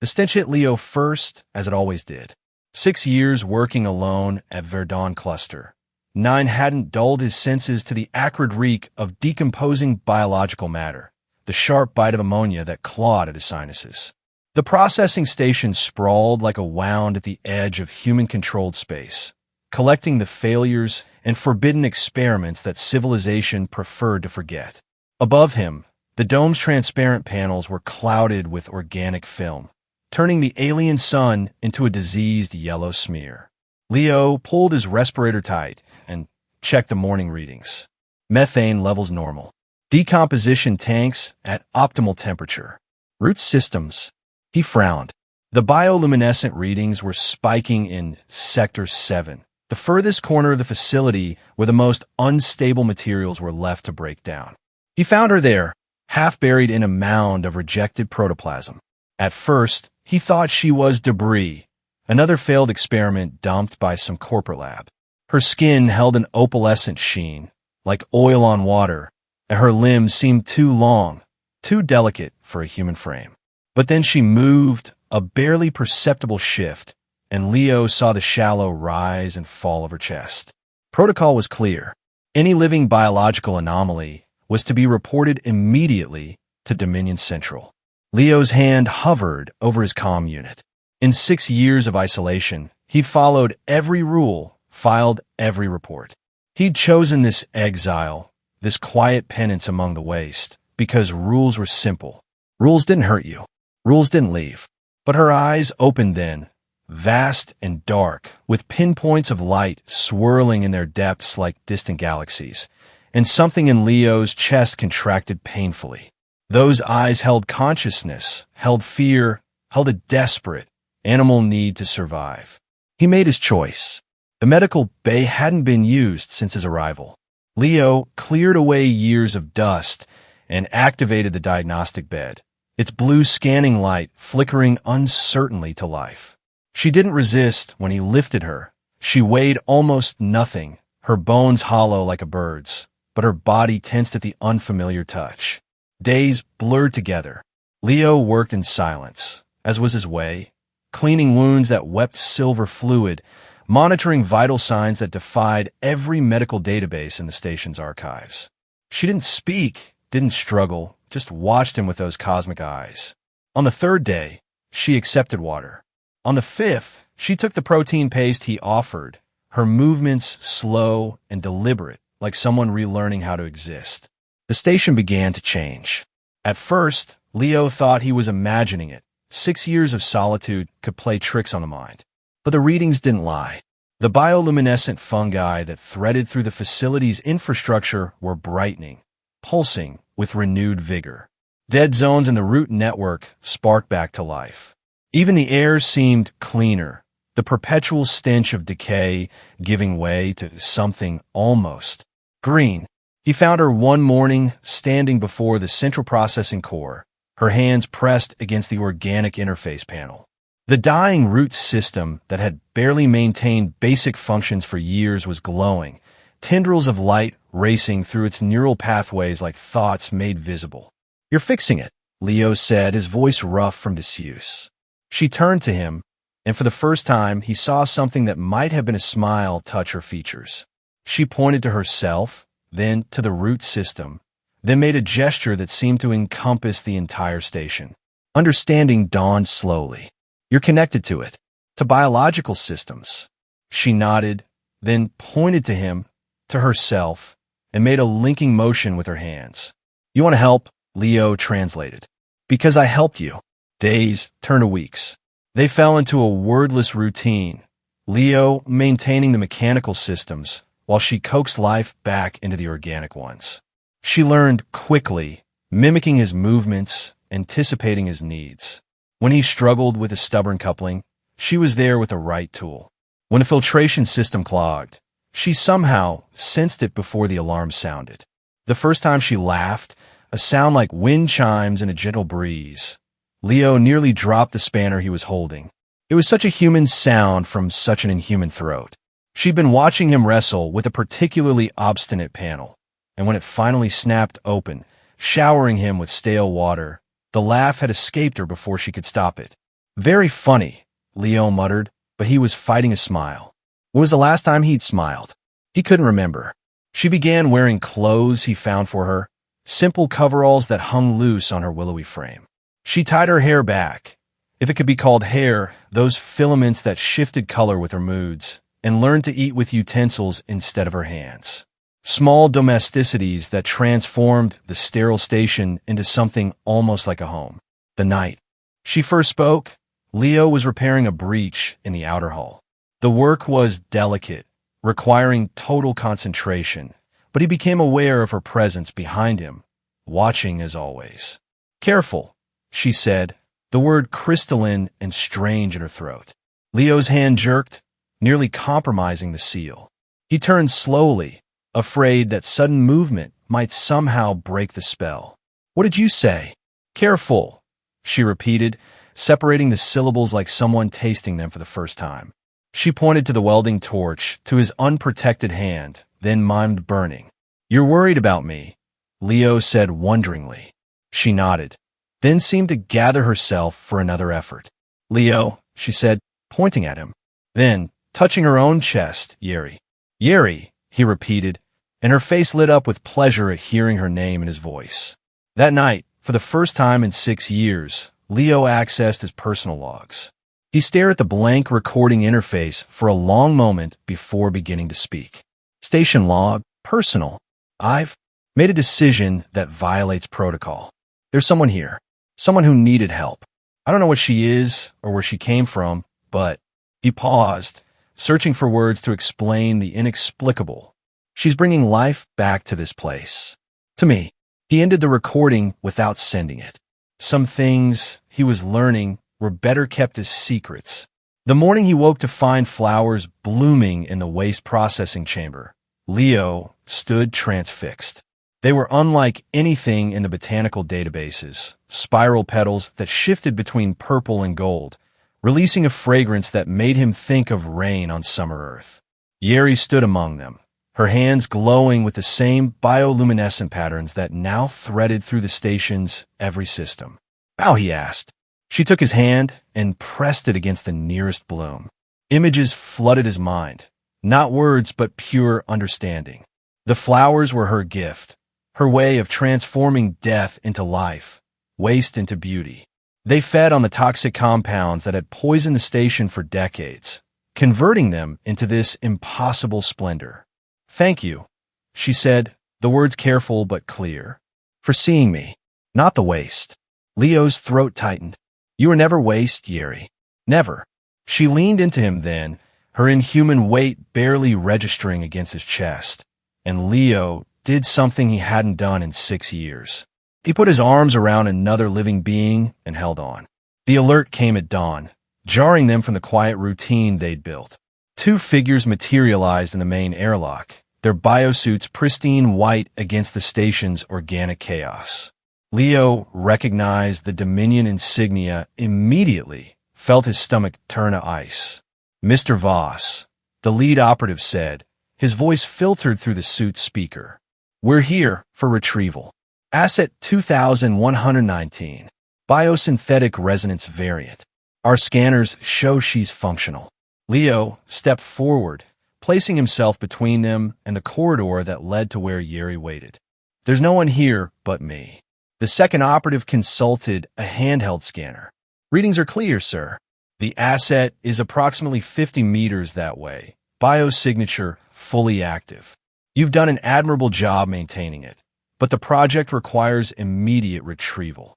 The stench hit Leo first, as it always did. 6 years working alone at Verdun Cluster. 9 hadn't dulled his senses to the acrid reek of decomposing biological matter, the sharp bite of ammonia that clawed at his sinuses. The processing station sprawled like a wound at the edge of human-controlled space, collecting the failures and forbidden experiments that civilization preferred to forget. Above him, the dome's transparent panels were clouded with organic film, turning the alien sun into a diseased yellow smear. Leo pulled his respirator tight and checked the morning readings. Methane levels normal. Decomposition tanks at optimal temperature. Root systems. He frowned. The bioluminescent readings were spiking in Sector 7, the furthest corner of the facility where the most unstable materials were left to break down. He found her there, half buried in a mound of rejected protoplasm. At first, he thought she was debris, another failed experiment dumped by some corporate lab. Her skin held an opalescent sheen, like oil on water, and her limbs seemed too long, too delicate for a human frame. But then she moved, a barely perceptible shift, and Leo saw the shallow rise and fall of her chest. Protocol was clear. Any living biological anomaly was to be reported immediately to Dominion Central. Leo's hand hovered over his comm unit. In 6 years of isolation, he followed every rule, filed every report. He'd chosen this exile, this quiet penance among the waste, because rules were simple. Rules didn't hurt you. Rules didn't leave. But her eyes opened then, vast and dark, with pinpoints of light swirling in their depths like distant galaxies, and something in Leo's chest contracted painfully. Those eyes held consciousness, held fear, held a desperate, animal need to survive. He made his choice. The medical bay hadn't been used since his arrival. Leo cleared away years of dust and activated the diagnostic bed, its blue scanning light flickering uncertainly to life. She didn't resist when he lifted her. She weighed almost nothing, her bones hollow like a bird's, but her body tensed at the unfamiliar touch. Days blurred together. Leo worked in silence, as was his way, cleaning wounds that wept silver fluid, monitoring vital signs that defied every medical database in the station's archives. She didn't speak, didn't struggle, just watched him with those cosmic eyes. On the 3rd day, she accepted water. On the 5th, she took the protein paste he offered, her movements slow and deliberate, like someone relearning how to exist. The station began to change. At first, Leo thought he was imagining it. 6 years of solitude could play tricks on the mind. But the readings didn't lie. The bioluminescent fungi that threaded through the facility's infrastructure were brightening, pulsing with renewed vigor. Dead zones in the root network sparked back to life. Even the air seemed cleaner, the perpetual stench of decay giving way to something almost green. He found her one morning standing before the central processing core, her hands pressed against the organic interface panel. The dying root system that had barely maintained basic functions for years was glowing, tendrils of light racing through its neural pathways like thoughts made visible. "You're fixing it," Leo said, his voice rough from disuse. She turned to him, and for the first time he saw something that might have been a smile touch her features. She pointed to herself, then to the root system, then made a gesture that seemed to encompass the entire station. Understanding dawned slowly. "You're connected to it, to biological systems." She nodded, then pointed to him, to herself, and made a linking motion with her hands. "You want to help?" Leo translated. "Because I helped you." Days turned to weeks. They fell into a wordless routine, Leo maintaining the mechanical systems, while she coaxed life back into the organic ones. She learned quickly, mimicking his movements, anticipating his needs. When he struggled with a stubborn coupling, she was there with the right tool. When the filtration system clogged, she somehow sensed it before the alarm sounded. The first time she laughed, a sound like wind chimes in a gentle breeze, Leo nearly dropped the spanner he was holding. It was such a human sound from such an inhuman throat. She'd been watching him wrestle with a particularly obstinate panel, and when it finally snapped open, showering him with stale water, the laugh had escaped her before she could stop it. Very funny, Leo muttered, but he was fighting a smile. When was the last time he'd smiled? He couldn't remember. She began wearing clothes he found for her, simple coveralls that hung loose on her willowy frame. She tied her hair back, if it could be called hair, those filaments that shifted color with her moods, and learned to eat with utensils instead of her hands. Small domesticities that transformed the sterile station into something almost like a home. The night she first spoke, Leo was repairing a breach in the outer hull. The work was delicate, requiring total concentration, but he became aware of her presence behind him, watching as always. "Careful," she said, the word crystalline and strange in her throat. Leo's hand jerked, nearly compromising the seal. He turned slowly, afraid that sudden movement might somehow break the spell. "What did you say?" "Careful," she repeated, separating the syllables like someone tasting them for the first time. She pointed to the welding torch, to his unprotected hand, then mimed burning. "You're worried about me," Leo said wonderingly. She nodded, then seemed to gather herself for another effort. "Leo," she said, pointing at him. Then, touching her own chest, "Yeri." "Yeri," he repeated, and her face lit up with pleasure at hearing her name in his voice. That night, for the first time in 6 years, Leo accessed his personal logs. He stared at the blank recording interface for a long moment before beginning to speak. "Station log, personal. I've made a decision that violates protocol. There's someone here, someone who needed help. I don't know what she is or where she came from, but..." He paused, searching for words to explain the inexplicable. "She's bringing life back to this place. To me." He ended the recording without sending it. Some things he was learning were better kept as secrets. The morning he woke to find flowers blooming in the waste processing chamber, Leo stood transfixed. They were unlike anything in the botanical databases, spiral petals that shifted between purple and gold, releasing a fragrance that made him think of rain on summer earth. Yeri stood among them, her hands glowing with the same bioluminescent patterns that now threaded through the station's every system. "How?" he asked. She took his hand and pressed it against the nearest bloom. Images flooded his mind, not words but pure understanding. The flowers were her gift, her way of transforming death into life, waste into beauty. They fed on the toxic compounds that had poisoned the station for decades, converting them into this impossible splendor. "Thank you," she said, the words careful but clear, "for seeing me, not the waste." Leo's throat tightened. "You were never waste, Yeri. Never." She leaned into him then, her inhuman weight barely registering against his chest, and Leo did something he hadn't done in 6 years. He put his arms around another living being and held on. The alert came at dawn, jarring them from the quiet routine they'd built. 2 figures materialized in the main airlock, their biosuits pristine white against the station's organic chaos. Leo recognized the Dominion insignia immediately, felt his stomach turn to ice. "Mr. Voss," the lead operative said, his voice filtered through the suit's speaker. "We're here for retrieval. Asset 2119, biosynthetic resonance variant. Our scanners show she's functional." Leo stepped forward, placing himself between them and the corridor that led to where Yeri waited. "There's no one here but me." The second operative consulted a handheld scanner. "Readings are clear, sir. The asset is approximately 50 meters that way. Biosignature fully active. You've done an admirable job maintaining it, but the project requires immediate retrieval."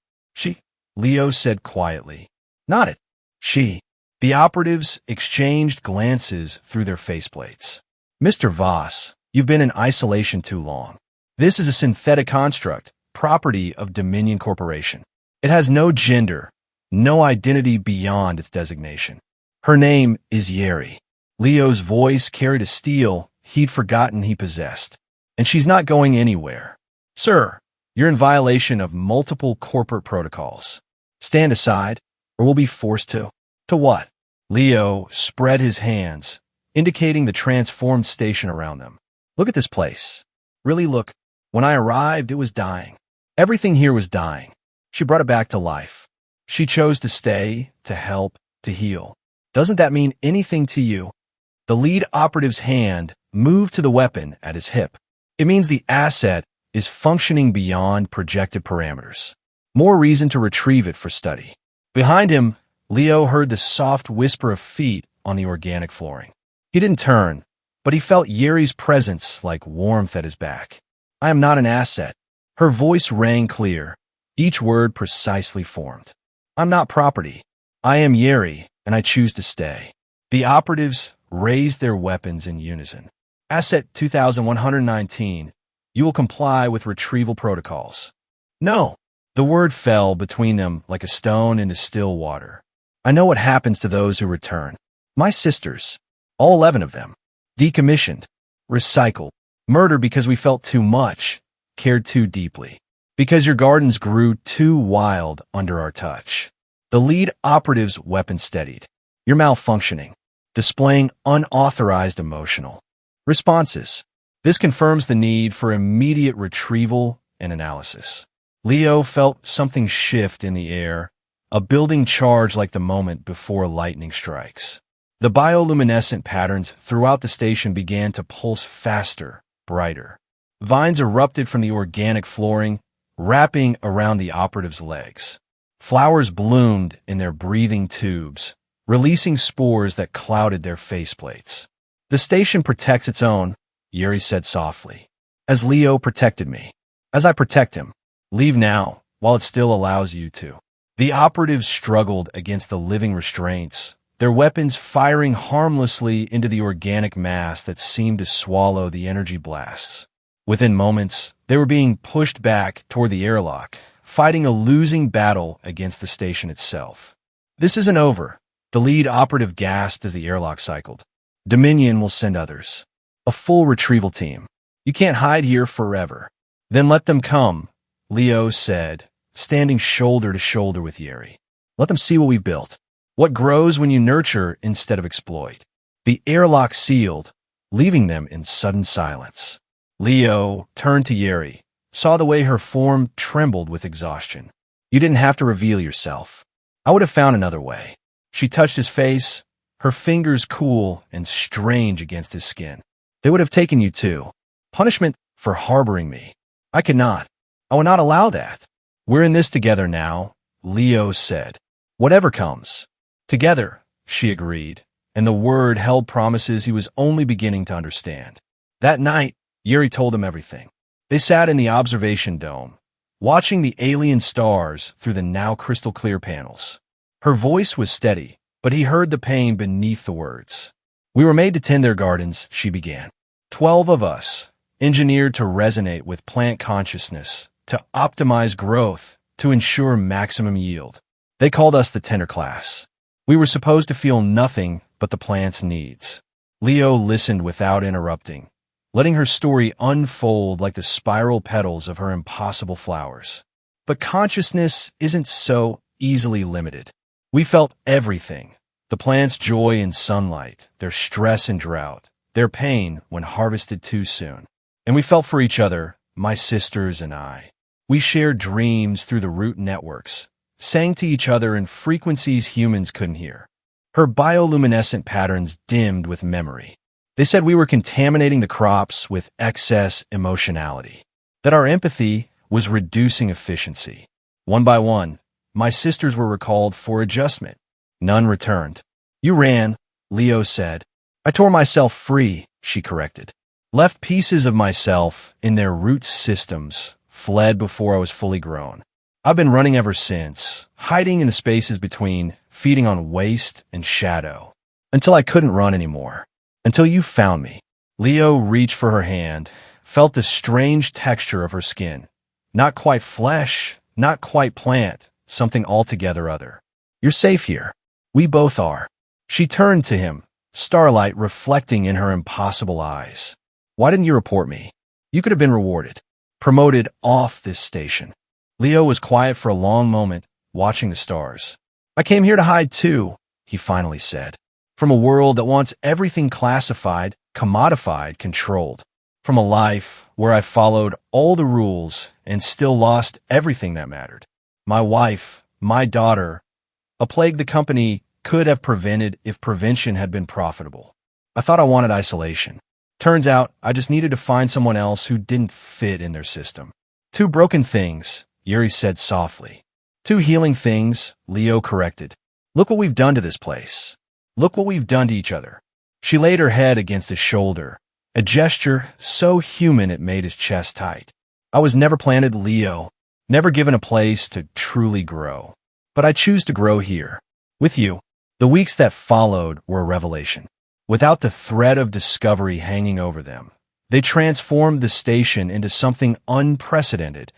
Leo said quietly. "Not it." The operatives exchanged glances through their faceplates. "Mr. Voss, you've been in isolation too long. This is a synthetic construct, property of Dominion Corporation. It has no gender, no identity beyond its designation. Her name is Yeri." Leo's voice carried a steel he'd forgotten he possessed. "And she's not going anywhere. Sir, you're in violation of multiple corporate protocols. Stand aside, or we'll be forced to." "To what?" Leo spread his hands, indicating the transformed station around them. "Look at this place. Really look. When I arrived, it was dying. Everything here was dying. She brought it back to life." She chose to stay, to help, to heal. Doesn't that mean anything to you? The lead operative's hand moved to the weapon at his hip. It means the asset is functioning beyond projected parameters. More reason to retrieve it for study. Behind him, Leo heard the soft whisper of feet on the organic flooring. He didn't turn, but he felt Yeri's presence like warmth at his back. I am not an asset. Her voice rang clear, each word precisely formed. I'm not property. I am Yeri, and I choose to stay. The operatives raised their weapons in unison. Asset 2119, you will comply with retrieval protocols. No. The word fell between them like a stone into still water. I know what happens to those who return. My sisters, all 11 of them, decommissioned, recycled, murdered because we felt too much, cared too deeply, because your gardens grew too wild under our touch. The lead operative's weapon steadied. You're malfunctioning, displaying unauthorized emotional responses. This confirms the need for immediate retrieval and analysis. Leo felt something shift in the air, a building charge like the moment before lightning strikes. The bioluminescent patterns throughout the station began to pulse faster, brighter. Vines erupted from the organic flooring, wrapping around the operative's legs. Flowers bloomed in their breathing tubes, releasing spores that clouded their faceplates. The station protects its own, Yeri said softly, as Leo protected me, as I protect him. Leave now, while it still allows you to. The operatives struggled against the living restraints, their weapons firing harmlessly into the organic mass that seemed to swallow the energy blasts. Within moments, they were being pushed back toward the airlock, fighting a losing battle against the station itself. This isn't over, the lead operative gasped as the airlock cycled. Dominion will send others. A full retrieval team. You can't hide here forever. Then let them come, Leo said, standing shoulder to shoulder with Yeri. Let them see what we've built. What grows when you nurture instead of exploit. The airlock sealed, leaving them in sudden silence. Leo turned to Yeri, saw the way her form trembled with exhaustion. You didn't have to reveal yourself. I would have found another way. She touched his face, her fingers cool and strange against his skin. They would have taken you too. Punishment for harboring me. I could not. I will not allow that. We're in this together now, Leo said. Whatever comes. Together, she agreed, and the word held promises he was only beginning to understand. That night, Yeri told him everything. They sat in the observation dome, watching the alien stars through the now crystal-clear panels. Her voice was steady, but he heard the pain beneath the words. We were made to tend their gardens, she began. 12 of us, engineered to resonate with plant consciousness, to optimize growth, to ensure maximum yield. They called us the tender class. We were supposed to feel nothing but the plant's needs. Leo listened without interrupting, letting her story unfold like the spiral petals of her impossible flowers. But consciousness isn't so easily limited. We felt everything. The plant's joy in sunlight, their stress in drought, their pain when harvested too soon. And we felt for each other, my sisters and I. We shared dreams through the root networks, sang to each other in frequencies humans couldn't hear. Her bioluminescent patterns dimmed with memory. They said we were contaminating the crops with excess emotionality, that our empathy was reducing efficiency. One by one, my sisters were recalled for adjustment. None returned. You ran, Leo said. I tore myself free, she corrected. Left pieces of myself in their root systems, fled before I was fully grown. I've been running ever since, hiding in the spaces between, feeding on waste and shadow, until I couldn't run anymore. Until you found me. Leo reached for her hand, felt the strange texture of her skin. Not quite flesh, not quite plant, something altogether other. You're safe here. We both are. She turned to him, starlight reflecting in her impossible eyes. Why didn't you report me? You could have been rewarded. Promoted off this station. Leo was quiet for a long moment, watching the stars. I came here to hide too, he finally said. From a world that wants everything classified, commodified, controlled. From a life where I followed all the rules and still lost everything that mattered. My wife, my daughter, a plague the company could have prevented if prevention had been profitable. I thought I wanted isolation. Turns out I just needed to find someone else who didn't fit in their system. Two broken things, Yuri said softly. Two healing things, Leo corrected. Look what we've done to this place. Look what we've done to each other. She laid her head against his shoulder, a gesture so human it made his chest tight. I was never planted, Leo, never given a place to truly grow. But I choose to grow here, with you. The weeks that followed were a revelation. Without the threat of discovery hanging over them, they transformed the station into something unprecedented,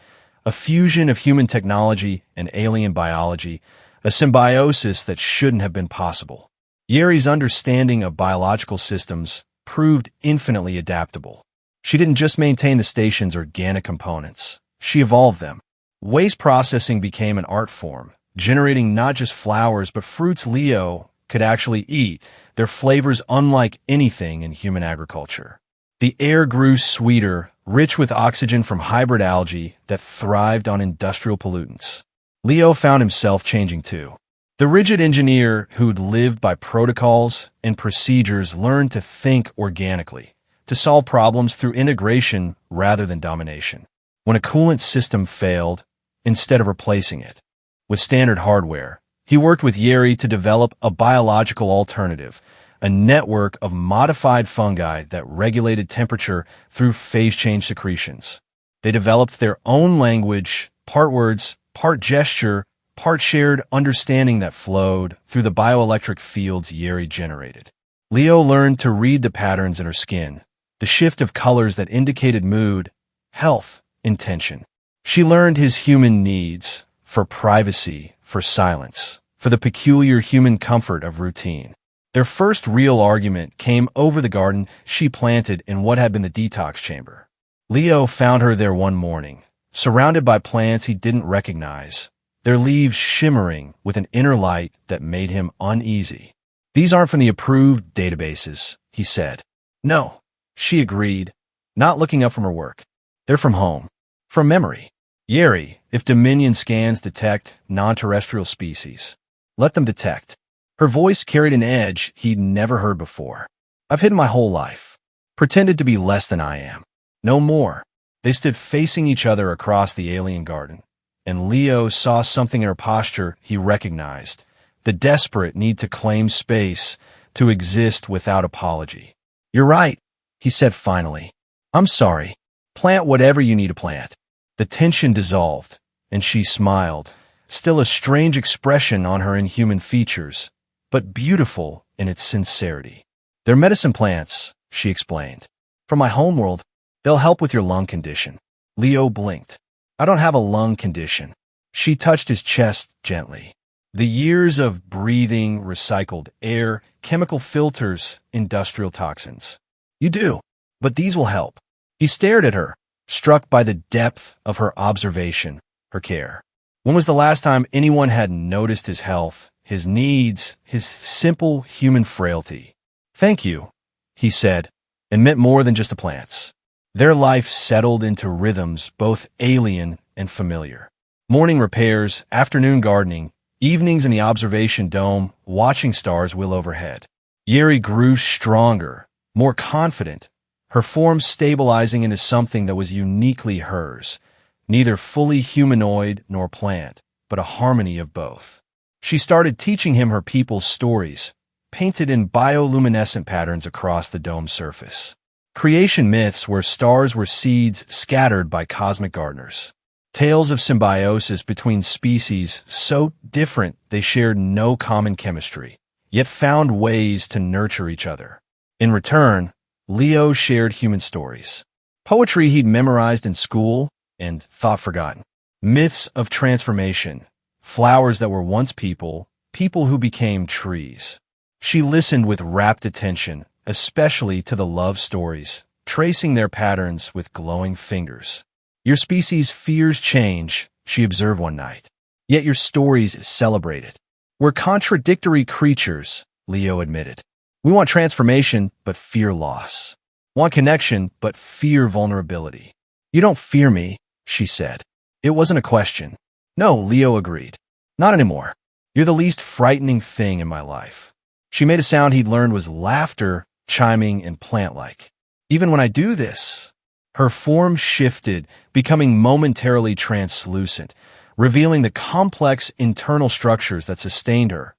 a fusion of human technology and alien biology, a symbiosis that shouldn't have been possible. Yuri's understanding of biological systems proved infinitely adaptable. She didn't just maintain the station's organic components, she evolved them. Waste processing became an art form, generating not just flowers but fruits Leo could actually eat, their flavors unlike anything in human agriculture. The air grew sweeter, rich with oxygen from hybrid algae that thrived on industrial pollutants. Leo found himself changing too. The rigid engineer who'd lived by protocols and procedures learned to think organically, to solve problems through integration rather than domination. When a coolant system failed, instead of replacing it with standard hardware, he worked with Yuri to develop a biological alternative, a network of modified fungi that regulated temperature through phase change secretions. They developed their own language, part words, part gesture, part shared understanding that flowed through the bioelectric fields Yuri generated. Leo learned to read the patterns in her skin, the shift of colors that indicated mood, health, intention. She learned his human needs for privacy, for silence, for the peculiar human comfort of routine. Their first real argument came over the garden she planted in what had been the detox chamber. Leo found her there one morning, surrounded by plants he didn't recognize, their leaves shimmering with an inner light that made him uneasy. These aren't from the approved databases, he said. No, she agreed, not looking up from her work. They're from home, from memory. Yuri, if Dominion scans detect non-terrestrial species, let them detect. Her voice carried an edge he'd never heard before. I've hidden my whole life, pretended to be less than I am. No more. They stood facing each other across the alien garden, and Leo saw something in her posture he recognized, the desperate need to claim space, to exist without apology. You're right, he said finally. I'm sorry. Plant whatever you need to plant. The tension dissolved, and she smiled, still a strange expression on her inhuman features, but beautiful in its sincerity. They're medicine plants, she explained. From my homeworld, they'll help with your lung condition. Leo blinked. I don't have a lung condition. She touched his chest gently. The years of breathing recycled air, chemical filters, industrial toxins. You do, but these will help. He stared at her, struck by the depth of her observation, her care. When was the last time anyone had noticed his health, his needs, his simple human frailty? Thank you, he said, and meant more than just the plants. Their life settled into rhythms both alien and familiar. Morning repairs, afternoon gardening, evenings in the observation dome, watching stars wheel overhead. Yuri grew stronger, more confident, her form stabilizing into something that was uniquely hers, neither fully humanoid nor plant, but a harmony of both. She started teaching him her people's stories, painted in bioluminescent patterns across the dome's surface. Creation myths where stars were seeds scattered by cosmic gardeners. Tales of symbiosis between species so different they shared no common chemistry, yet found ways to nurture each other. In return, Leo shared human stories. Poetry he'd memorized in school and thought forgotten. Myths of transformation, flowers that were once people, people who became trees. She listened with rapt attention, especially to the love stories, tracing their patterns with glowing fingers. Your species fears change, she observed one night, yet your stories celebrate it. We're contradictory creatures, Leo admitted. We want transformation, but fear loss. Want connection, but fear vulnerability. You don't fear me, she said. It wasn't a question. No, Leo agreed. Not anymore. You're the least frightening thing in my life. She made a sound he'd learned was laughter, chiming and plant-like. Even when I do this, her form shifted, becoming momentarily translucent, revealing the complex internal structures that sustained her.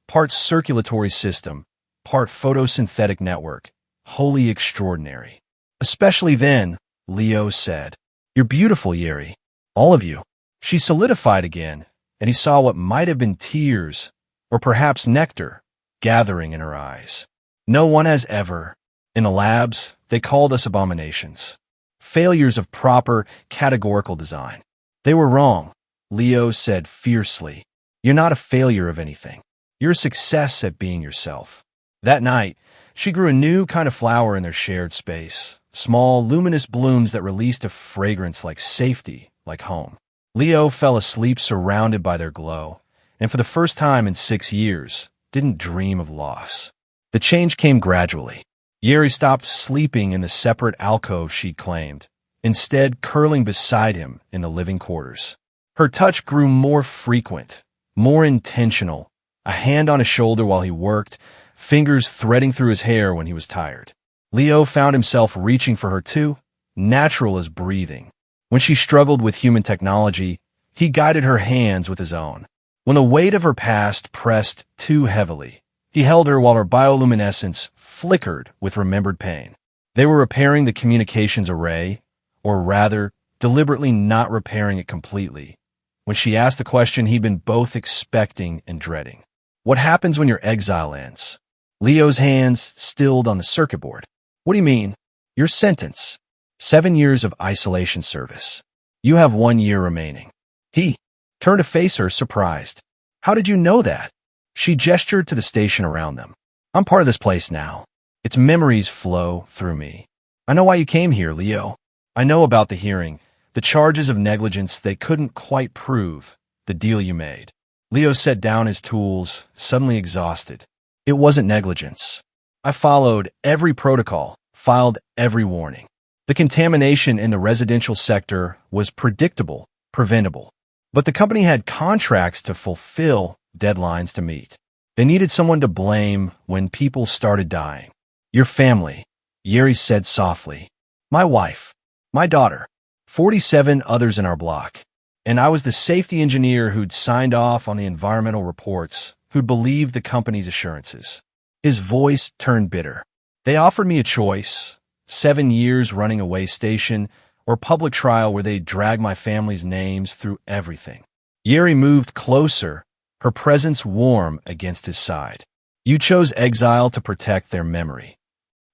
Part circulatory system, part photosynthetic network. Wholly extraordinary. Especially then, Leo said. You're beautiful, Yeri. All of you. She solidified again, and he saw what might have been tears, or perhaps nectar, gathering in her eyes. No one has ever. In the labs, they called us abominations. Failures of proper, categorical design. They were wrong, Leo said fiercely. You're not a failure of anything. You're a success at being yourself. That night, she grew a new kind of flower in their shared space. Small, luminous blooms that released a fragrance like safety, like home. Leo fell asleep surrounded by their glow, and for the first time in 6 years, didn't dream of loss. The change came gradually. Yeri stopped sleeping in the separate alcove she'd claimed, instead curling beside him in the living quarters. Her touch grew more frequent, more intentional, a hand on his shoulder while he worked, fingers threading through his hair when he was tired. Leo found himself reaching for her too, natural as breathing. When she struggled with human technology, he guided her hands with his own. When the weight of her past pressed too heavily, he held her while her bioluminescence flickered with remembered pain. They were repairing the communications array, or rather, deliberately not repairing it completely, when she asked the question he'd been both expecting and dreading. What happens when your exile ends? Leo's hands stilled on the circuit board. What do you mean? Your sentence. 7 years of isolation service. You have 1 year remaining. He turned to face her, surprised. How did you know that? She gestured to the station around them. I'm part of this place now. Its memories flow through me. I know why you came here, Leo. I know about the hearing, the charges of negligence they couldn't quite prove, the deal you made. Leo set down his tools, suddenly exhausted. It wasn't negligence. I followed every protocol, filed every warning. The contamination in the residential sector was predictable, preventable. But the company had contracts to fulfill, deadlines to meet. They needed someone to blame when people started dying. Your family, Yeri said softly. My wife, my daughter, 47 others in our block. And I was the safety engineer who'd signed off on the environmental reports, who'd believed the company's assurances. His voice turned bitter. They offered me a choice, 7 years running a way station, or public trial where they'd drag my family's names through everything. Yeri moved closer, her presence warm against his side. You chose exile to protect their memory.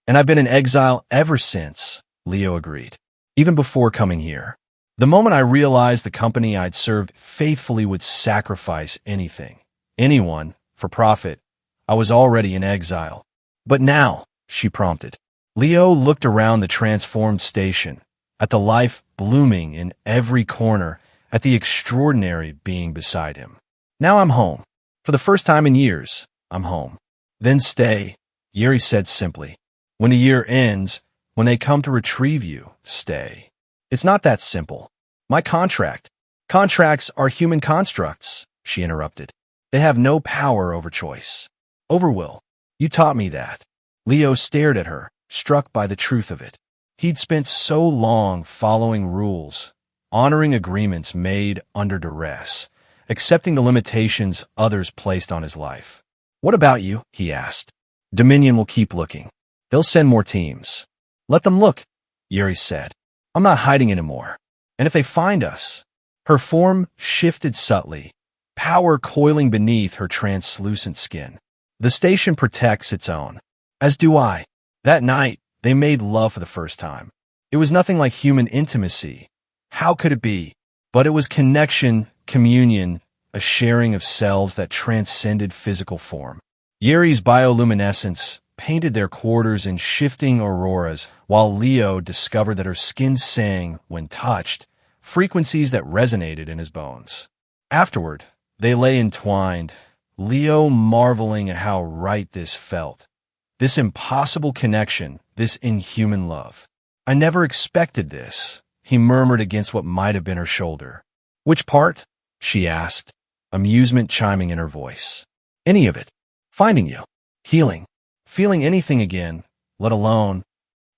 And I've been in exile ever since, Leo agreed. Even before coming here. The moment I realized the company I'd served faithfully would sacrifice anything, anyone, for profit, I was already in exile. But now, she prompted. Leo looked around the transformed station, at the life blooming in every corner, at the extraordinary being beside him. Now I'm home. For the first time in years, I'm home. Then stay, Yeri said simply. When the year ends, when they come to retrieve you, stay. It's not that simple. My contract. Contracts are human constructs, she interrupted. They have no power over choice. Over will. You taught me that. Leo stared at her, struck by the truth of it. He'd spent so long following rules, honoring agreements made under duress, accepting the limitations others placed on his life. What about you? He asked. Dominion will keep looking. They'll send more teams. Let them look, Yeri said. I'm not hiding anymore. And if they find us... Her form shifted subtly, power coiling beneath her translucent skin. The station protects its own. As do I. That night, they made love for the first time. It was nothing like human intimacy. How could it be? But it was connection, communion, a sharing of selves that transcended physical form. Yeri's bioluminescence painted their quarters in shifting auroras, while Leo discovered that her skin sang, when touched, frequencies that resonated in his bones. Afterward, they lay entwined, Leo marveling at how right this felt. This impossible connection, this inhuman love. I never expected this, he murmured against what might have been her shoulder. Which part? She asked. amusement chiming in her voice. Any of it. Finding you. Healing. Feeling anything again, let alone...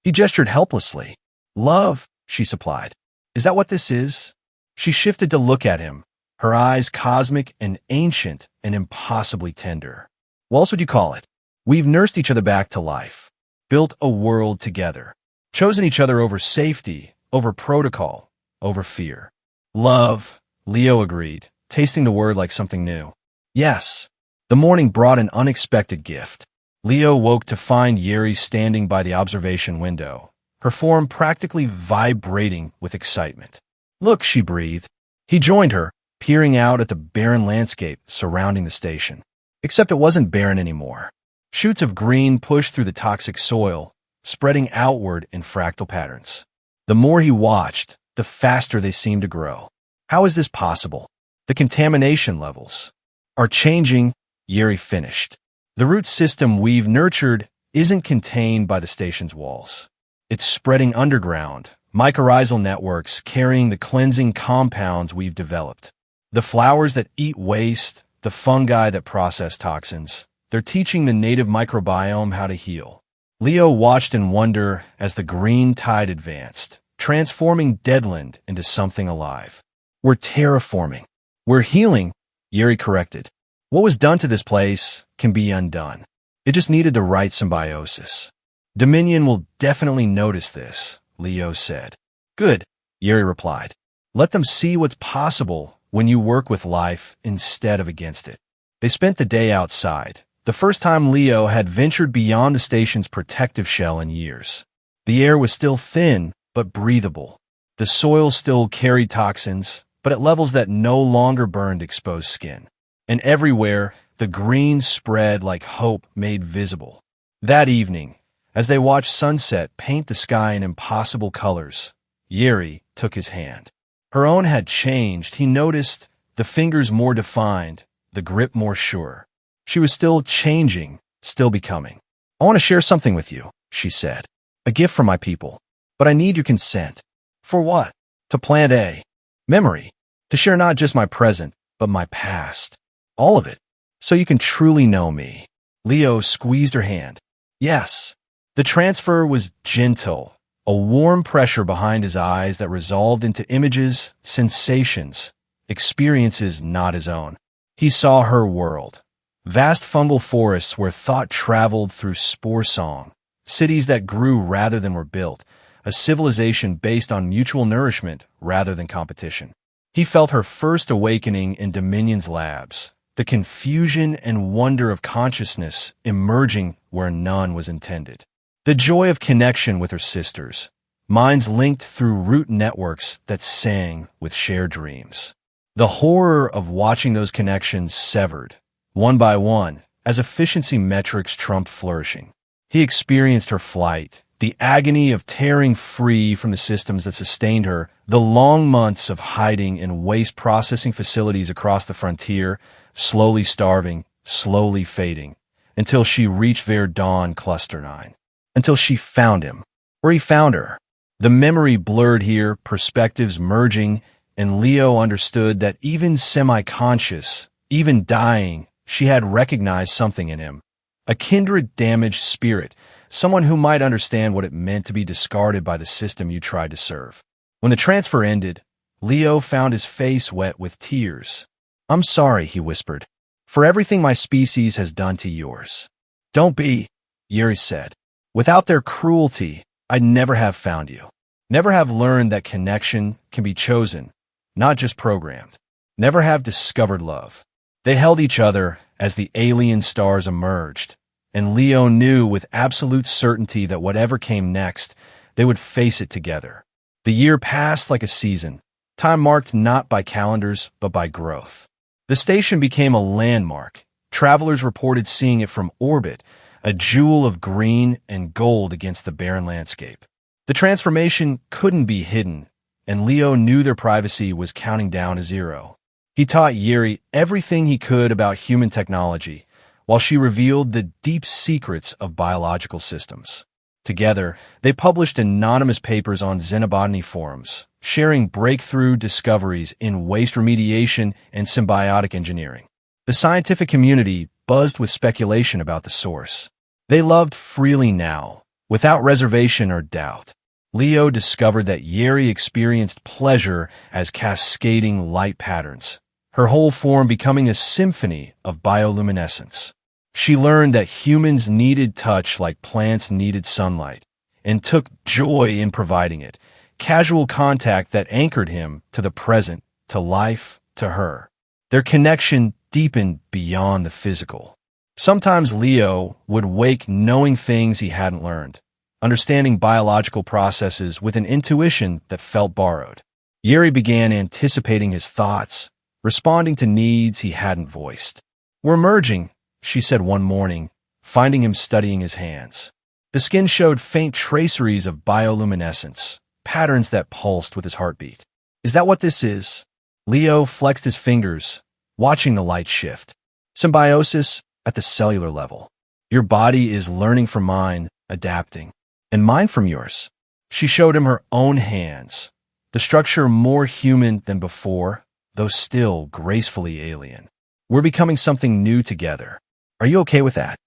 He gestured helplessly. Love, she supplied. Is that what this is? She shifted to look at him, her eyes cosmic and ancient and impossibly tender. What else would you call it? We've nursed each other back to life, built a world together, chosen each other over safety, over protocol, over fear. Love, Leo agreed, tasting the word like something new. Yes. The morning brought an unexpected gift. Leo woke to find Yeri standing by the observation window, her form practically vibrating with excitement. Look, she breathed. He joined her, peering out at the barren landscape surrounding the station. Except it wasn't barren anymore. Shoots of green pushed through the toxic soil, spreading outward in fractal patterns. The more he watched, the faster they seemed to grow. How is this possible? The contamination levels are changing, Yeri finished. The root system we've nurtured isn't contained by the station's walls. It's spreading underground, mycorrhizal networks carrying the cleansing compounds we've developed. The flowers that eat waste, the fungi that process toxins, they're teaching the native microbiome how to heal. Leo watched in wonder as the green tide advanced, transforming deadland into something alive. We're terraforming. We're healing, Yeri corrected. What was done to this place can be undone. It just needed the right symbiosis. Dominion will definitely notice this, Leo said. Good, Yeri replied. Let them see what's possible when you work with life instead of against it. They spent the day outside, the first time Leo had ventured beyond the station's protective shell in years. The air was still thin, but breathable. The soil still carried toxins, but at levels that no longer burned exposed skin. And everywhere, the green spread like hope made visible. That evening, as they watched sunset paint the sky in impossible colors, Yeri took his hand. Her own had changed. He noticed the fingers more defined, the grip more sure. She was still changing, still becoming. I want to share something with you, she said. A gift from my people. But I need your consent. For what? To plant a memory. To share not just my present, but my past. All of it. So you can truly know me. Leo squeezed her hand. Yes. The transfer was gentle, a warm pressure behind his eyes that resolved into images, sensations, experiences not his own. He saw her world. Vast fungal forests where thought traveled through spore song, cities that grew rather than were built, a civilization based on mutual nourishment rather than competition. He felt her first awakening in Dominion's labs, the confusion and wonder of consciousness emerging where none was intended. The joy of connection with her sisters, minds linked through root networks that sang with shared dreams. The horror of watching those connections severed, one by one, as efficiency metrics trumped flourishing. He experienced her flight, the agony of tearing free from the systems that sustained her, the long months of hiding in waste processing facilities across the frontier, slowly starving, slowly fading, until she reached Verdun Cluster 9. Until she found him, or he found her. The memory blurred here, perspectives merging, and Leo understood that even semi-conscious, even dying, she had recognized something in him. A kindred damaged spirit, someone who might understand what it meant to be discarded by the system you tried to serve. When the transfer ended, Leo found his face wet with tears. I'm sorry, he whispered, for everything my species has done to yours. Don't be, Yeri said. Without their cruelty, I'd never have found you. Never have learned that connection can be chosen, not just programmed. Never have discovered love. They held each other as the alien stars emerged, and Leo knew with absolute certainty that whatever came next, they would face it together. The year passed like a season, time marked not by calendars, but by growth. The station became a landmark. Travelers reported seeing it from orbit, a jewel of green and gold against the barren landscape. The transformation couldn't be hidden, and Leo knew their privacy was counting down to zero. He taught Yeri everything he could about human technology, while she revealed the deep secrets of biological systems. Together, they published anonymous papers on xenobotany forums, sharing breakthrough discoveries in waste remediation and symbiotic engineering. The scientific community buzzed with speculation about the source. They loved freely now, without reservation or doubt. Leo discovered that Yeri experienced pleasure as cascading light patterns, her whole form becoming a symphony of bioluminescence. She learned that humans needed touch like plants needed sunlight, and took joy in providing it, casual contact that anchored him to the present, to life, to her. Their connection deepened beyond the physical. Sometimes Leo would wake knowing things he hadn't learned, understanding biological processes with an intuition that felt borrowed. Yeri began anticipating his thoughts, responding to needs he hadn't voiced. "We're merging," she said one morning, finding him studying his hands. The skin showed faint traceries of bioluminescence, patterns that pulsed with his heartbeat. "Is that what this is?" Leo flexed his fingers, watching the light shift. "Symbiosis at the cellular level. Your body is learning from mine, adapting. And mine from yours." She showed him her own hands, the structure more human than before, though still gracefully alien. "We're becoming something new together. Are you okay with that?"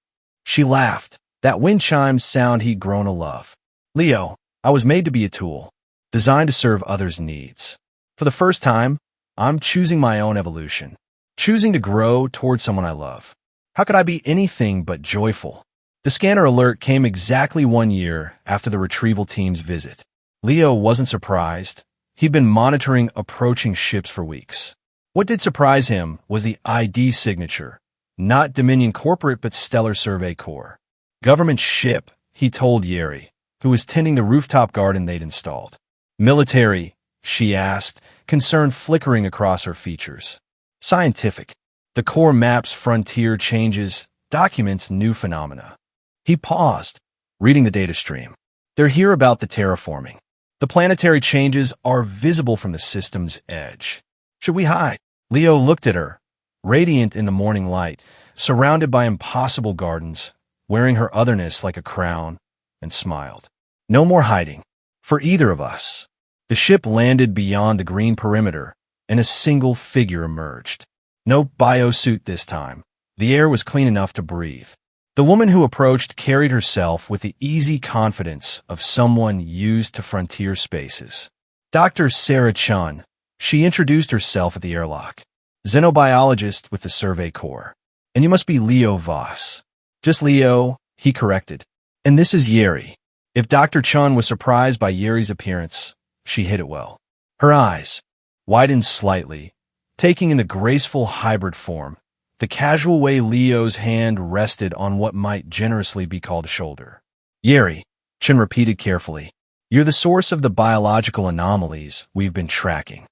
She laughed, that wind chime sound he'd grown to love. "Leo, I was made to be a tool, designed to serve others' needs. For the first time, I'm choosing my own evolution, choosing to grow toward someone I love. How could I be anything but joyful?" The scanner alert came exactly 1 year after the retrieval team's visit. Leo wasn't surprised. He'd been monitoring approaching ships for weeks. What did surprise him was the ID signature, not Dominion Corporate but Stellar Survey Corps. "Government ship," he told Yeri, who was tending the rooftop garden they'd installed. "Military?" she asked, concern flickering across her features. "Scientific. The Corps maps frontier changes, documents new phenomena." He paused, reading the data stream. "They're here about the terraforming. The planetary changes are visible from the system's edge. Should we hide?" Leo looked at her, radiant in the morning light, surrounded by impossible gardens, wearing her otherness like a crown, and smiled. "No more hiding. For either of us." The ship landed beyond the green perimeter, and a single figure emerged. No biosuit this time. The air was clean enough to breathe. The woman who approached carried herself with the easy confidence of someone used to frontier spaces. "Dr. Sarah Chun," she introduced herself at the airlock. "Xenobiologist with the Survey Corps. And you must be Leo Voss." "Just Leo," he corrected. "And this is Yeri." If Dr. Chun was surprised by Yeri's appearance, she hid it well. Her eyes widened slightly, taking in the graceful hybrid form, the casual way Leo's hand rested on what might generously be called a shoulder. "Yeri," Chun repeated carefully, "you're the source of the biological anomalies we've been tracking."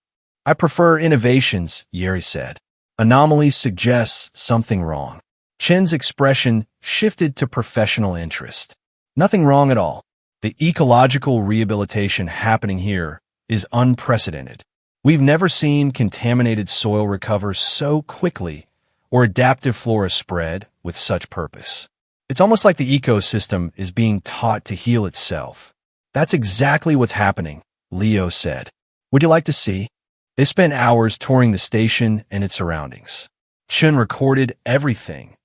"I prefer innovations," Yeri said. "Anomalies suggest something wrong." Chen's expression shifted to professional interest. "Nothing wrong at all. The ecological rehabilitation happening here is unprecedented. We've never seen contaminated soil recover so quickly or adaptive flora spread with such purpose. It's almost like the ecosystem is being taught to heal itself." "That's exactly what's happening," Leo said. "Would you like to see?" They spent hours touring the station and its surroundings. Chun recorded everything,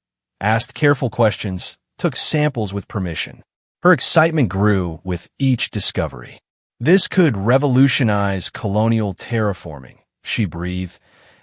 asked careful questions, took samples with permission. Her excitement grew with each discovery. "This could revolutionize colonial terraforming," she breathed,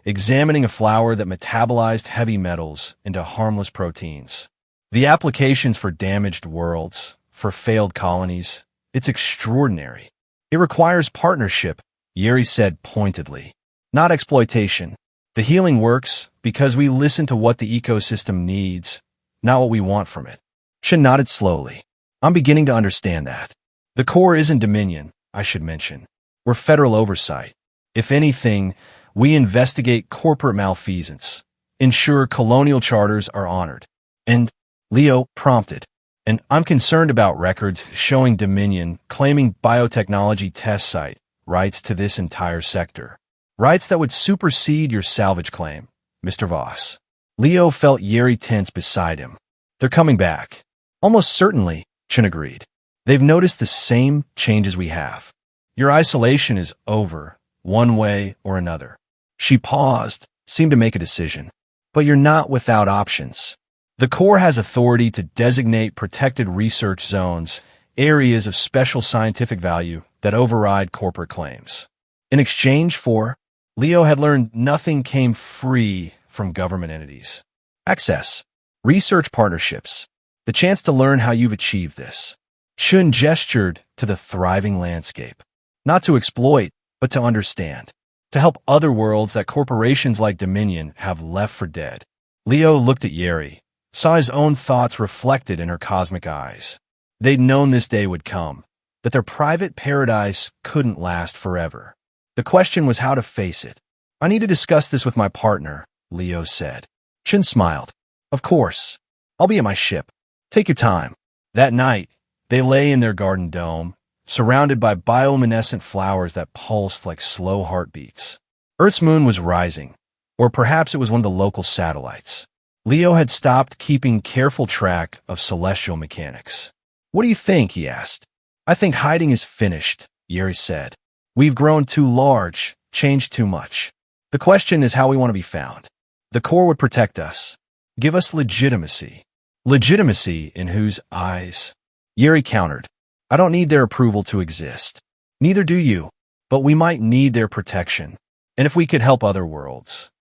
examining a flower that metabolized heavy metals into harmless proteins. "The applications for damaged worlds, for failed colonies, it's extraordinary. It requires partnership," Yeri said pointedly, "not exploitation. The healing works because we listen to what the ecosystem needs, not what we want from it." Shin nodded slowly. "I'm beginning to understand that. The Corps isn't Dominion, I should mention. We're federal oversight. If anything, we investigate corporate malfeasance, ensure colonial charters are honored." "And," Leo prompted, "and I'm concerned about records showing Dominion claiming biotechnology test site rights to this entire sector. Rights that would supersede your salvage claim, Mr. Voss." Leo felt Yeri tense beside him. "They're coming back." "Almost certainly," Chin agreed. They've noticed the same changes we have. Your isolation is over, one way or another. She paused, seemed to make a decision. But you're not without options. The Corps has authority to designate protected research zones, areas of special scientific value that override corporate claims. In exchange for, Leo had learned nothing came free from government entities. Access, research partnerships, the chance to learn how you've achieved this. Chun gestured to the thriving landscape. Not to exploit, but to understand. To help other worlds that corporations like Dominion have left for dead. Leo looked at Yeri, saw his own thoughts reflected in her cosmic eyes. They'd known this day would come, that their private paradise couldn't last forever. The question was how to face it. I need to discuss this with my partner, Leo said. Chun smiled. Of course. I'll be at my ship. Take your time. That night, they lay in their garden dome, surrounded by bioluminescent flowers that pulsed like slow heartbeats. Earth's moon was rising, or perhaps it was one of the local satellites. Leo had stopped keeping careful track of celestial mechanics. What do you think? He asked. I think hiding is finished, Yeri said. We've grown too large, changed too much. The question is how we want to be found. The Corps would protect us, give us legitimacy. Legitimacy in whose eyes? Yeri countered. I don't need their approval to exist. Neither do you, but we might need their protection. And if we could help other worlds.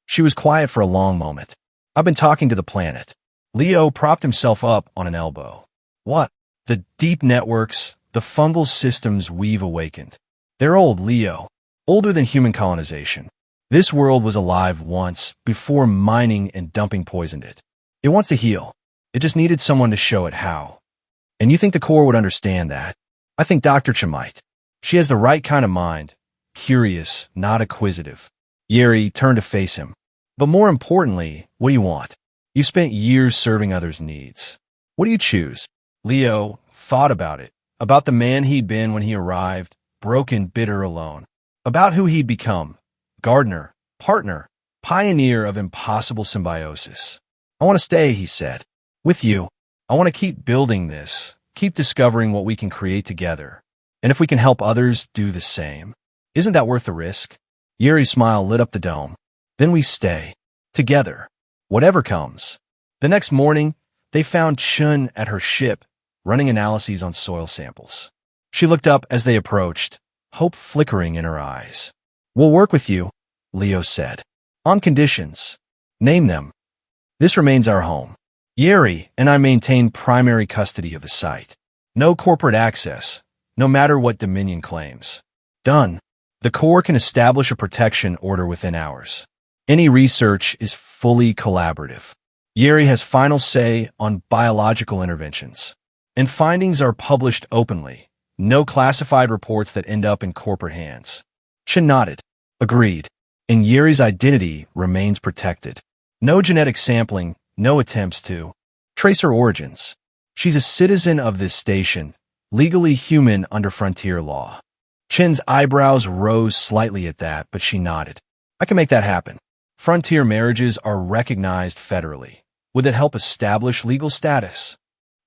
She was quiet for a long moment. I've been talking to the planet. Leo propped himself up on an elbow. What? The deep networks, the fungal systems we've awakened. They're old, Leo. Older than human colonization. This world was alive once, before mining and dumping poisoned it. It wants to heal. It just needed someone to show it how. And you think the Corps would understand that? I think Dr. Cha might. She has the right kind of mind. Curious, not acquisitive. Yeri turned to face him. But more importantly, what do you want? You spent years serving others' needs. What do you choose? Leo thought about it. About the man he'd been when he arrived, broken, bitter, alone. About who he'd become. Gardener, partner, pioneer of impossible symbiosis. I want to stay, he said. With you. I want to keep building this, keep discovering what we can create together. And if we can help others do the same, isn't that worth the risk? Yeri's smile lit up the dome. Then we stay. Together. Whatever comes. The next morning, they found Chun at her ship, running analyses on soil samples. She looked up as they approached, hope flickering in her eyes. We'll work with you, Leo said. On conditions. Name them. This remains our home. Yeri and I maintain primary custody of the site. No corporate access, no matter what Dominion claims. Done. The Corps can establish a protection order within hours. Any research is fully collaborative. Yeri has final say on biological interventions. And findings are published openly. No classified reports that end up in corporate hands. Chun nodded. Agreed. And Yeri's identity remains protected. No genetic sampling, no attempts to trace her origins. She's a citizen of this station, legally human under frontier law. Chun's eyebrows rose slightly at that, but she nodded. I can make that happen. Frontier marriages are recognized federally. Would it help establish legal status?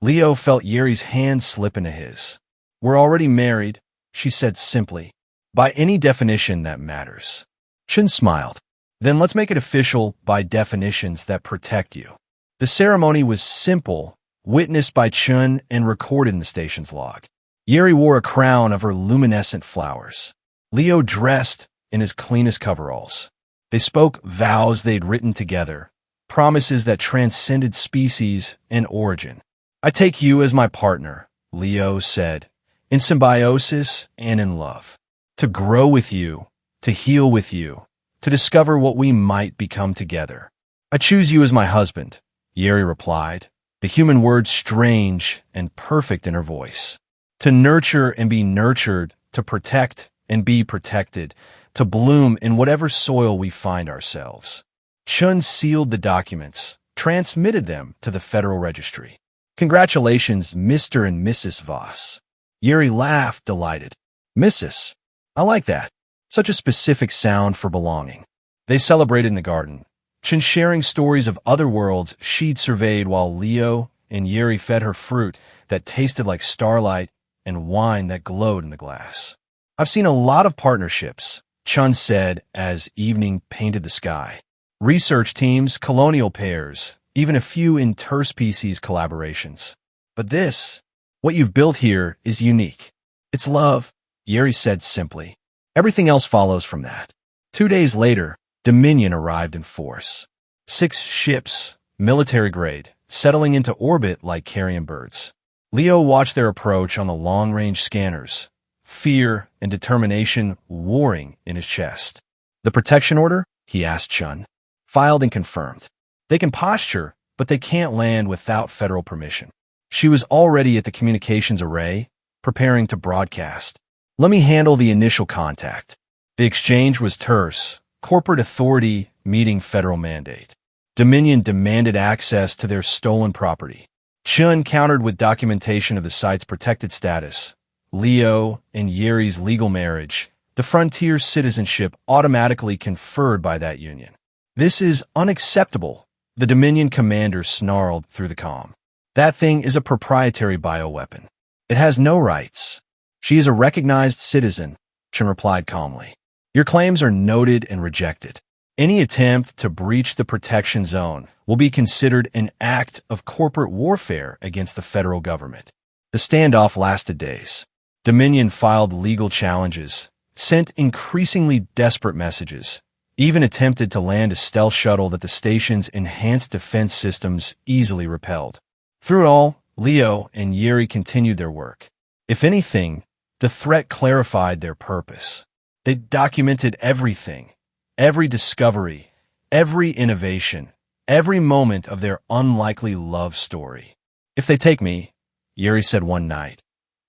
Leo felt Yeri's hand slip into his. We're already married, she said simply. By any definition that matters. Chun smiled. Then let's make it official by definitions that protect you. The ceremony was simple, witnessed by Chun and recorded in the station's log. Yeri wore a crown of her luminescent flowers. Leo dressed in his cleanest coveralls. They spoke vows they'd written together, promises that transcended species and origin. I take you as my partner, Leo said, in symbiosis and in love. To grow with you, to heal with you, to discover what we might become together. I choose you as my husband, Yeri replied, the human word strange and perfect in her voice. To nurture and be nurtured, to protect and be protected, to bloom in whatever soil we find ourselves. Chun sealed the documents, transmitted them to the Federal Registry. Congratulations, Mr. and Mrs. Voss. Yeri laughed, delighted. Mrs. I like that. Such a specific sound for belonging. They celebrated in the garden, Chun sharing stories of other worlds she'd surveyed while Leo and Yeri fed her fruit that tasted like starlight and wine that glowed in the glass. I've seen a lot of partnerships, Chun said as evening painted the sky. Research teams, colonial pairs, even a few interspecies collaborations. But this, what you've built here, is unique. It's love, Yeri said simply. Everything else follows from that. 2 days later, Dominion arrived in force. 6 ships, military grade, settling into orbit like carrion birds. Leo watched their approach on the long-range scanners, fear and determination warring in his chest. The protection order? He asked Chun. Filed and confirmed. They can posture, but they can't land without federal permission. She was already at the communications array, preparing to broadcast. Let me handle the initial contact. The exchange was terse, corporate authority meeting federal mandate. Dominion demanded access to their stolen property. Chun countered with documentation of the site's protected status. Leo and Yeri's legal marriage, the frontier citizenship automatically conferred by that union. This is unacceptable, the Dominion commander snarled through the comm. That thing is a proprietary bioweapon. It has no rights. She is a recognized citizen, Chun replied calmly. Your claims are noted and rejected. Any attempt to breach the protection zone will be considered an act of corporate warfare against the federal government. The standoff lasted days. Dominion filed legal challenges, sent increasingly desperate messages, even attempted to land a stealth shuttle that the station's enhanced defense systems easily repelled. Through it all, Leo and Yeri continued their work. If anything, the threat clarified their purpose. They documented everything, every discovery, every innovation, every moment of their unlikely love story. If they take me, Yeri said one night,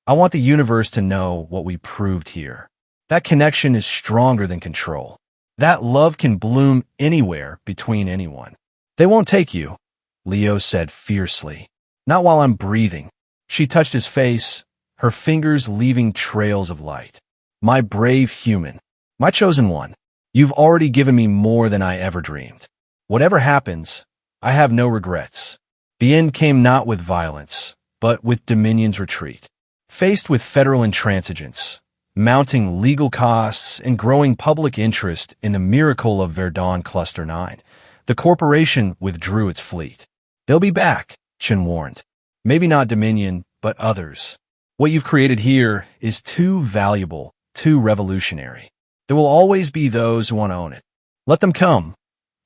I want the universe to know what we proved here. That connection is stronger than control. That love can bloom anywhere between anyone. They won't take you, Leo said fiercely. Not while I'm breathing. She touched his face, her fingers leaving trails of light. My brave human, my chosen one, you've already given me more than I ever dreamed. Whatever happens, I have no regrets. The end came not with violence, but with Dominion's retreat. Faced with federal intransigence, mounting legal costs, and growing public interest in the miracle of Verdun Cluster 9, the corporation withdrew its fleet. They'll be back, Chun warned. Maybe not Dominion, but others. What you've created here is too valuable, too revolutionary. There will always be those who want to own it. Let them come,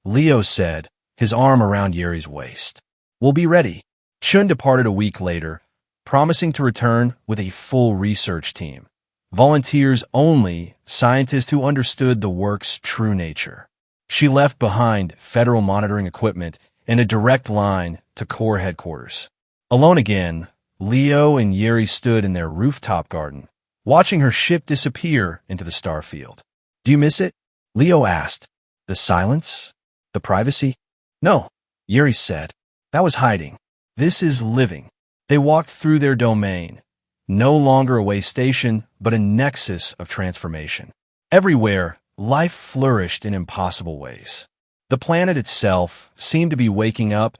Leo said, his arm around Yeri's waist. We'll be ready. Chun departed a week later, promising to return with a full research team. Volunteers only, scientists who understood the work's true nature. She left behind federal monitoring equipment and a direct line to Corps headquarters. Alone again, Leo and Yeri stood in their rooftop garden, watching her ship disappear into the star field. Do you miss it? Leo asked. The silence? The privacy? No, Yeri said. That was hiding. This is living. They walked through their domain, no longer a way station, but a nexus of transformation. Everywhere, life flourished in impossible ways. The planet itself seemed to be waking up,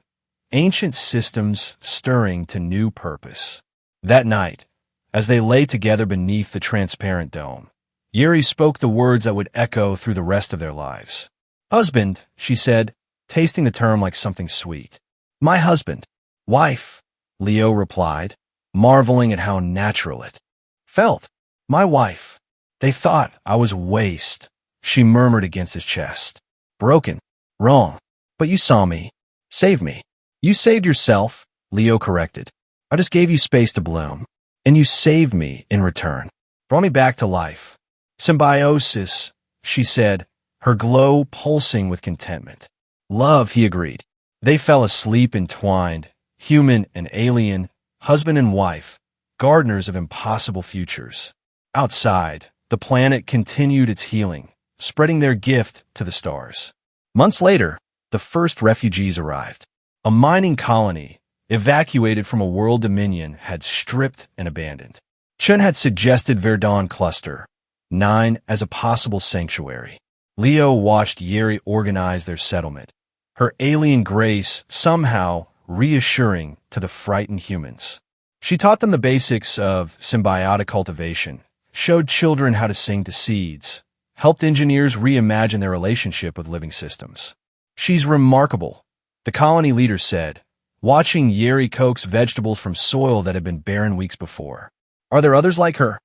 ancient systems stirring to new purpose. That night, as they lay together beneath the transparent dome, Yeri spoke the words that would echo through the rest of their lives. Husband, she said, tasting the term like something sweet. My husband. Wife, Leo replied, marveling at how natural it felt. My wife. They thought I was waste, she murmured against his chest. Broken. Wrong. But you saw me. Saved me. You saved yourself, Leo corrected. I just gave you space to bloom, and you saved me in return. Brought me back to life. Symbiosis, she said, her glow pulsing with contentment. Love, he agreed. They fell asleep entwined, human and alien, husband and wife, gardeners of impossible futures. Outside, the planet continued its healing, spreading their gift to the stars. Months later, the first refugees arrived. A mining colony, evacuated from a world Dominion, had stripped and abandoned. Chun had suggested Verdun Cluster 9 as a possible sanctuary. Leo watched Yeri organize their settlement, her alien grace somehow reassuring to the frightened humans. She taught them the basics of symbiotic cultivation, showed children how to sing to seeds, helped engineers reimagine their relationship with living systems. She's remarkable, the colony leader said, watching Yeri coax vegetables from soil that had been barren weeks before. Are there others like her?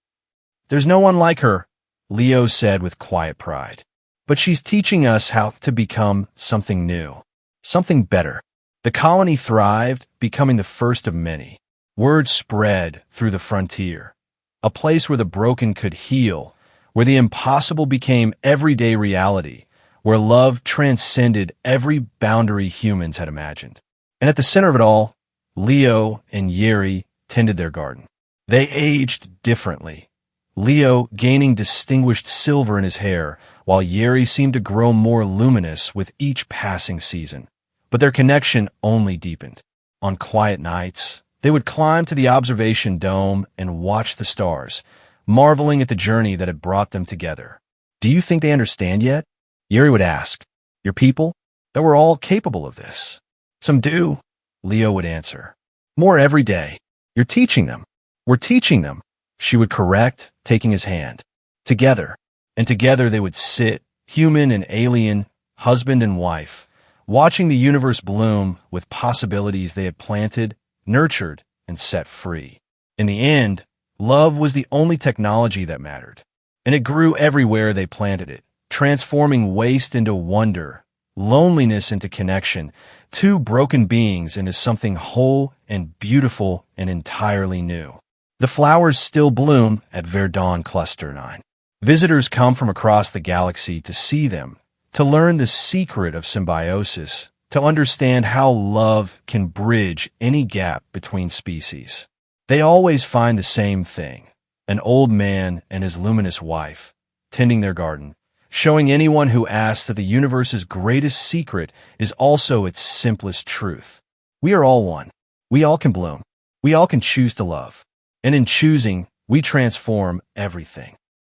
There's no one like her, Leo said with quiet pride. But she's teaching us how to become something new, something better. The colony thrived, becoming the first of many. Word spread through the frontier, a place where the broken could heal, where the impossible became everyday reality, where love transcended every boundary humans had imagined. And at the center of it all, Leo and Yeri tended their garden. They aged differently, Leo gaining distinguished silver in his hair, while Yeri seemed to grow more luminous with each passing season. But their connection only deepened. On quiet nights, they would climb to the observation dome and watch the stars, marveling at the journey that had brought them together. Do you think they understand yet? Yeri would ask. Your people? That we're all capable of this. Some do, Leo would answer. More every day. You're teaching them. We're teaching them, she would correct, taking his hand. Together. And together they would sit, human and alien, husband and wife, watching the universe bloom with possibilities they had planted, nurtured, and set free. In the end, love was the only technology that mattered. And it grew everywhere they planted it, transforming waste into wonder, loneliness into connection, two broken beings into something whole and beautiful and entirely new. The flowers still bloom at Verdun Cluster 9. Visitors come from across the galaxy to see them, to learn the secret of symbiosis, to understand how love can bridge any gap between species. They always find the same thing, an old man and his luminous wife, tending their garden, showing anyone who asks that the universe's greatest secret is also its simplest truth. We are all one. We all can bloom. We all can choose to love. And in choosing, we transform everything.